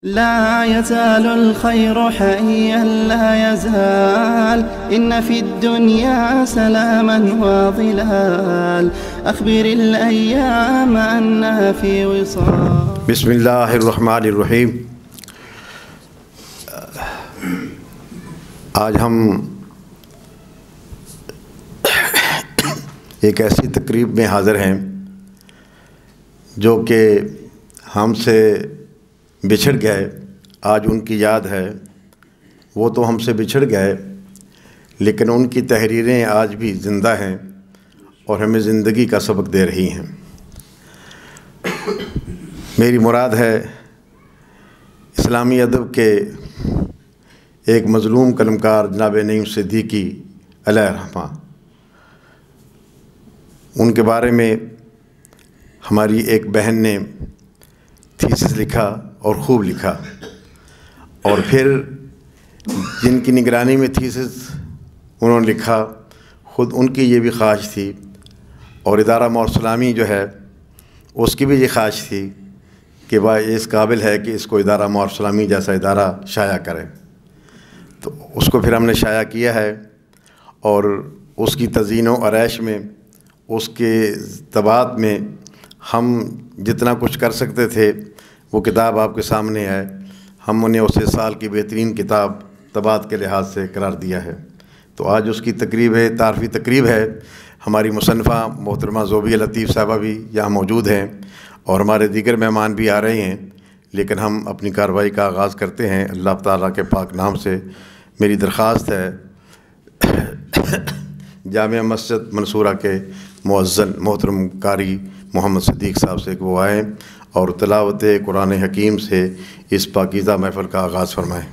لا يزال الخير حيا لا يزال، إن في الدنيا سلاما وظلال، أخبر الأيام أنها في وصال. بسم اللہ الرحمن الرحیم۔ آج ہم ایک ایسی تقریب میں حاضر ہیں جو کہ ہم سے بچھڑ گئے، آج ان کی یاد ہے۔ وہ تو ہم سے بچھڑ گئے لیکن ان کی تحریریں آج بھی زندہ ہیں اور ہمیں زندگی کا سبق دے رہی ہیں۔ میری مراد ہے اسلامی ادب کے ایک مظلوم قلمکار جناب نعیم صدیقی علیہ الرحمہ۔ ان کے بارے میں ہماری ایک بہن نے تھیسس لکھا اور خوب لکھا، اور پھر جن کی نگرانی میں تھیسس انہوں نے لکھا، خود ان کی یہ بھی خواہش تھی اور ادارہ موت اسلامی جو ہے اس کی بھی یہ خواہش تھی کہ بھائی اس قابل ہے کہ اس کو ادارہ موت اسلامی جیسا ادارہ شائع کرے، تو اس کو پھر ہم نے شائع کیا ہے، اور اس کی تزیین و آرائش میں، اس کے طباعت میں ہم جتنا کچھ کر سکتے تھے وہ کتاب آپ کے سامنے ہے۔ ہم نے اسے سال کی بہترین کتاب طباعت کے لحاظ سے قرار دیا ہے۔ تو آج اس کی تقریب ہے، تعارفی تقریب ہے۔ ہماری مصنفہ محترمہ زوبیہ لطیف صاحبہ بھی یہاں موجود ہیں اور ہمارے دیگر مہمان بھی آ رہے ہیں، لیکن ہم اپنی کارروائی کا آغاز کرتے ہیں اللہ تعالیٰ کے پاک نام سے۔ میری درخواست ہے جامعہ مسجد منصورہ کے مؤذن محترم قاری محمد صدیق صاحب سے کہ وہ آئیں اور تلاوت قرآن حکیم سے اس پاکیزہ محفل کا آغاز فرمائیں۔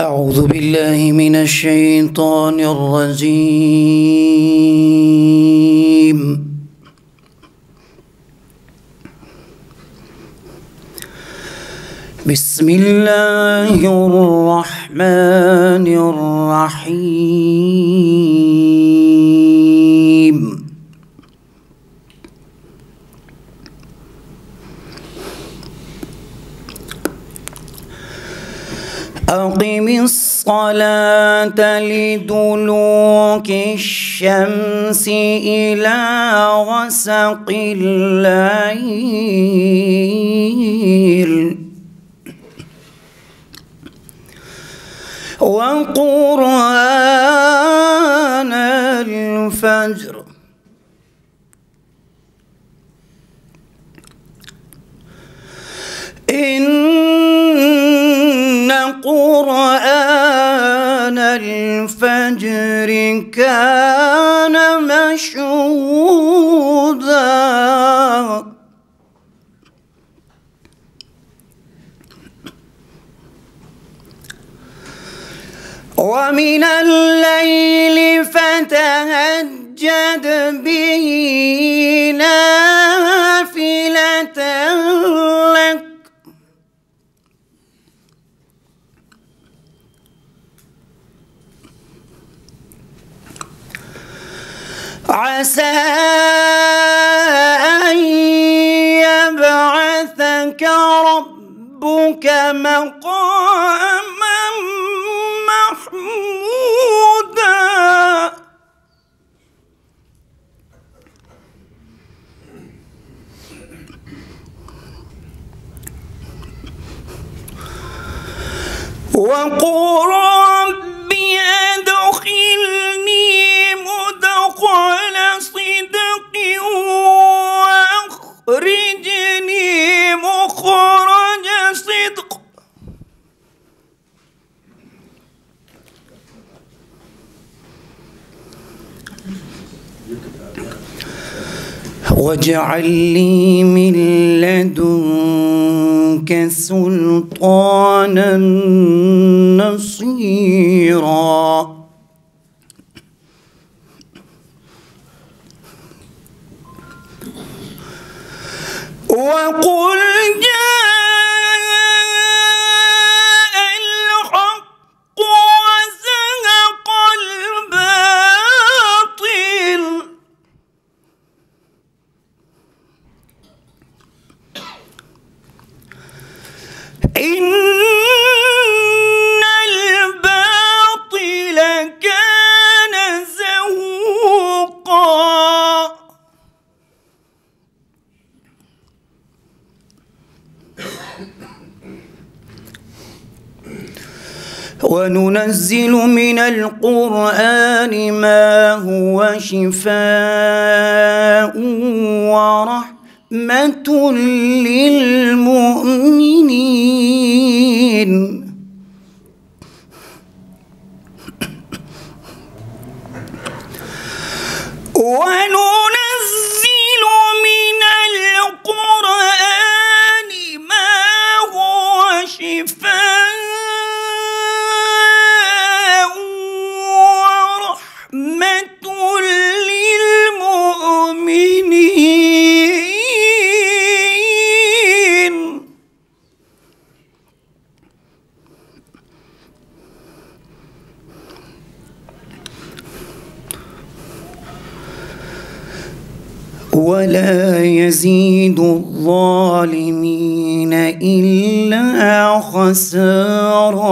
اعوذ باللہ من الشیطان الرجیم، بسم اللہ الرحمن الرحیم۔ اقم الصلاة لدلوك الشمس إلى غسق الليل وقرآن الفجر إن قرآن الفجر كان مشهودا ومن الليل فتهجد به نافلة لك عسى أن يبعثك ربك مقاما محمودا وقل رب أدخلني مدخل صدق وأخرجني مخرج صدق واجعل لي من لدنك سلطانا نصيرا وقل جاء الحق وزهق الباطل إن الباطل كان زهوقا وننزل من القرآن ما هو شفاء ورحمة للمؤمنين وننزل من القرآن ما هو شفاء ورحمة للمؤمنين ولا يزيد الظالمين إلا خسارا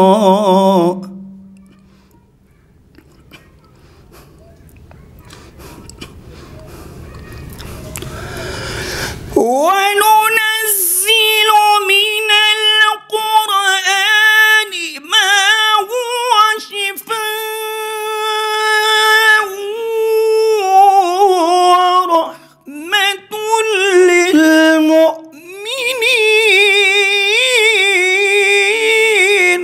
وننزل من القرآن ما هو شفاء ورحمة للمؤمنين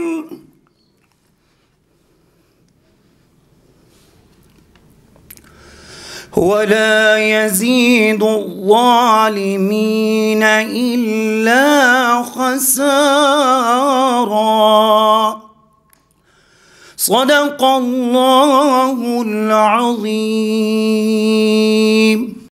ولا يزيد الظالمين إلا خسارا. صدق الله العظيم.